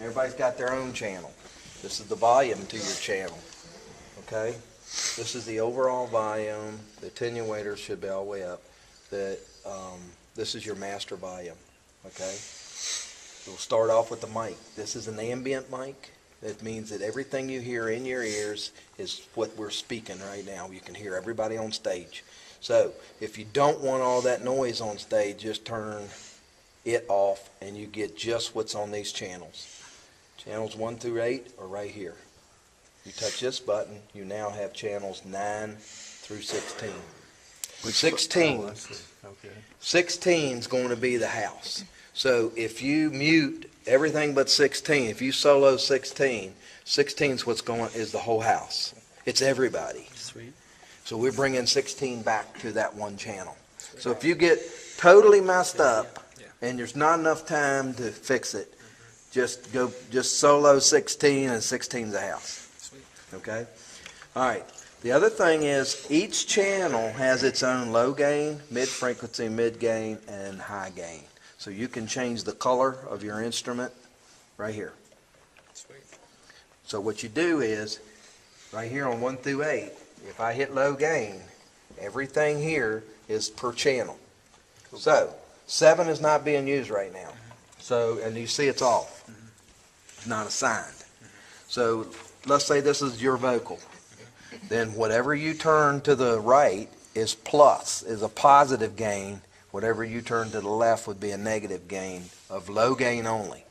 Everybody's got their own channel. This is the volume to your channel. Okay? This is the overall volume. The attenuator should be all the way up. This is your master volume. Okay? We'll start off with the mic. This is an ambient mic. That means that everything you hear in your ears is what we're speaking right now. You can hear everybody on stage. So if you don't want all that noise on stage, just turn it off and you get just what's on these channels. Channels 1 through 8 are right here. You touch this button, you now have channels 9 through 16. 16 is going to be the house. So if you mute everything but 16, if you solo 16, 16 is the whole house. It's everybody. Sweet. So we're bringing 16 back to that one channel. So if you get totally messed up and there's not enough time to fix it, just solo 16 and 16's the house. Sweet. Okay? All right. The other thing is each channel has its own low gain, mid frequency, mid gain, and high gain. So you can change the color of your instrument right here. Sweet. So what you do is, right here on 1 through 8, if I hit low gain, everything here is per channel. Cool. So 7 is not being used right now. So, and you see it's off. It's not assigned. So let's say this is your vocal. Then whatever you turn to the right is plus, is a positive gain. Whatever you turn to the left would be a negative gain of low gain only.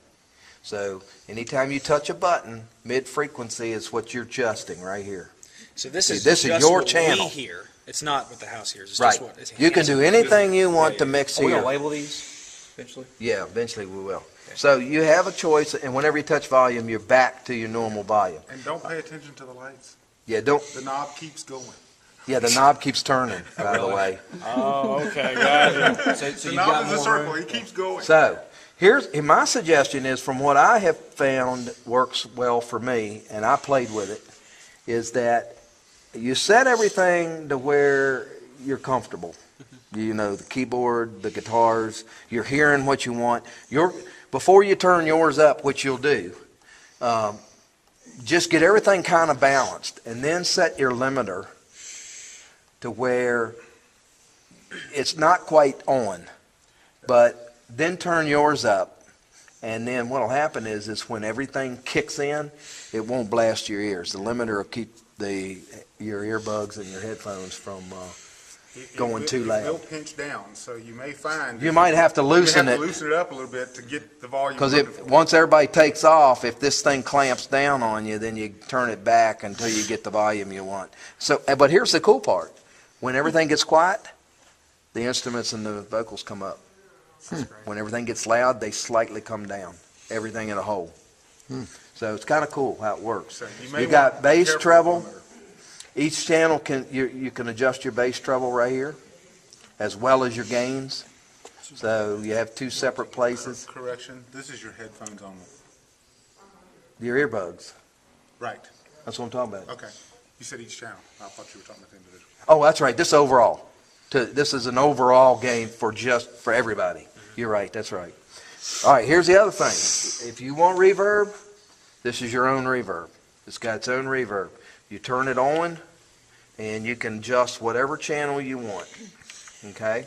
So anytime you touch a button, mid frequency is what you're adjusting right here. So this is just your what channel. we hear. It's not what the house hears. It's right. just what it's You can do anything you want to mix Are we here. going to label these eventually? Yeah, eventually we will. Okay. So you have a choice, and whenever you touch volume, you're back to your normal volume. And don't pay attention to the lights. Yeah, don't. The knob keeps going. Yeah, the knob keeps turning, by the way. Oh, okay, got it. So The you've knob got is a more circle. room? It keeps going. So my suggestion is, from what I have found works well for me, and I played with it, is that you set everything to where you're comfortable. You know, the keyboard, the guitars, you're hearing what you want. Before you turn yours up, which you'll do, just get everything kind of balanced, and then set your limiter to where it's not quite on, but then turn yours up, and then what'll happen is when everything kicks in, it won't blast your ears. The limiter will keep your earbuds and your headphones from going too loud. It will pinch down, so you may find you might have to loosen it. Loosen it up a little bit to get the volume. Because once everybody takes off, if this thing clamps down on you, then you turn it back until you get the volume you want. So, but here's the cool part: when everything gets quiet, the instruments and the vocals come up. When everything gets loud, they slightly come down. Everything in a whole. So it's kind of cool how it works. So you got bass treble. Each channel you can adjust your bass treble right here, as well as your gains. So you have two separate places. Correction. This is your headphones only. Your earbuds. Right. That's what I'm talking about. Okay. You said each channel. I thought you were talking about the individual. Oh, that's right. This overall. This is an overall gain for everybody. You're right. That's right. All right. Here's the other thing. If you want reverb, this is your own reverb. It's got its own reverb. You turn it on, and you can adjust whatever channel you want. Okay?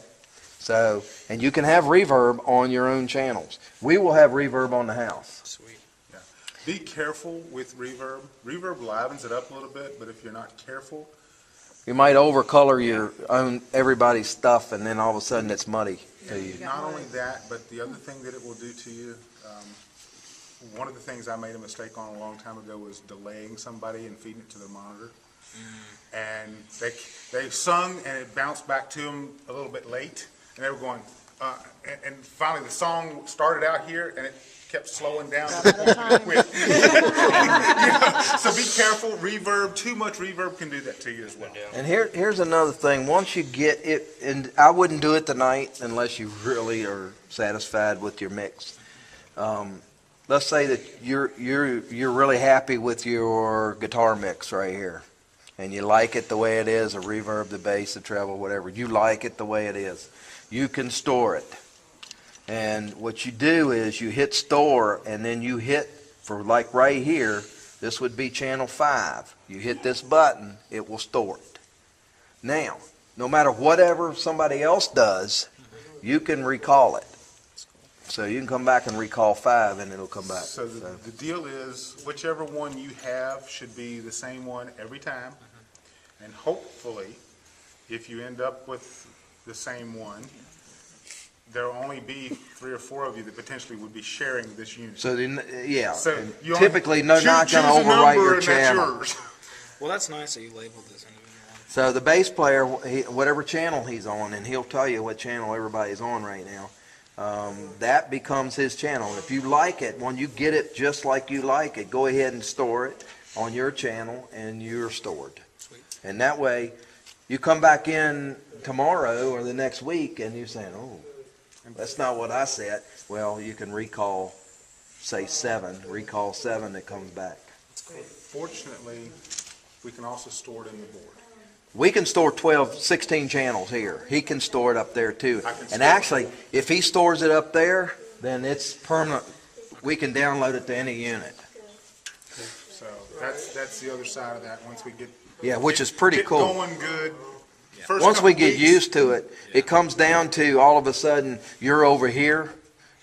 So, and you can have reverb on your own channels. We will have reverb on the house. Sweet. Yeah. Be careful with reverb. Reverb livens it up a little bit, but if you're not careful, You might overcolor your own everybody's stuff, and then all of a sudden it's muddy to you. not only that, but the other thing that it will do to you, one of the things I made a mistake on a long time ago was delaying somebody and feeding it to their monitor. And they sung, and it bounced back to them a little bit late, and they were going, and finally the song started out here, and it kept slowing down. To the point that it quit. So be careful. Reverb, too much reverb can do that to you as well. And here's another thing. Once you get it, and I wouldn't do it tonight unless you really are satisfied with your mix. Let's say that you're really happy with your guitar mix right here, and you like it the way it is, the reverb, the bass, the treble, whatever. You like it the way it is. You can store it. And what you do is you hit store, and then you hit for like right here, this would be channel 5. You hit this button, it will store it. Now, no matter whatever somebody else does, you can recall it. So you can come back and recall 5 and it'll come back. So the deal is, whichever one you have should be the same one every time. And hopefully, if you end up with the same one, there'll only be 3 or 4 of you that potentially would be sharing this unit. So then, yeah, So and you only typically they're not choose going to a overwrite number your and that's channel. yours. Well, that's nice that you labeled this individual one. So the bass player, whatever channel he's on, and he'll tell you what channel everybody's on right now, that becomes his channel. If you like it, when you get it just like you like it, go ahead and store it on your channel and you're stored. Sweet. And that way, you come back in tomorrow or the next week and you're saying, oh, that's not what I said. Well, you can recall, say 7, recall 7 that comes back. Fortunately, we can also store it in the board. We can store 12, 16 channels here. He can store it up there too. I can And store actually, if he stores it up there, then it's permanent. We can download it to any unit. So that's the other side of that, once we get. Yeah, which is pretty get cool. going good. First Once we couple get weeks, used to it, it comes down to all of a sudden you're over here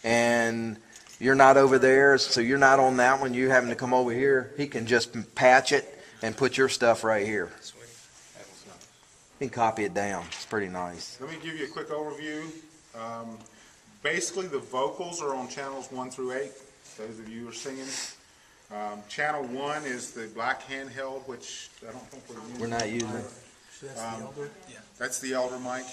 and you're not over there, so you're not on that one. You're having to come over here. He can just patch it and put your stuff right here. Sweet. He can copy it down. It's pretty nice. Let me give you a quick overview. Basically, the vocals are on channels 1 through 8, those of you who are singing. Channel 1 is the black handheld, which I don't think we're using. We're not using it. That's the Elder mic.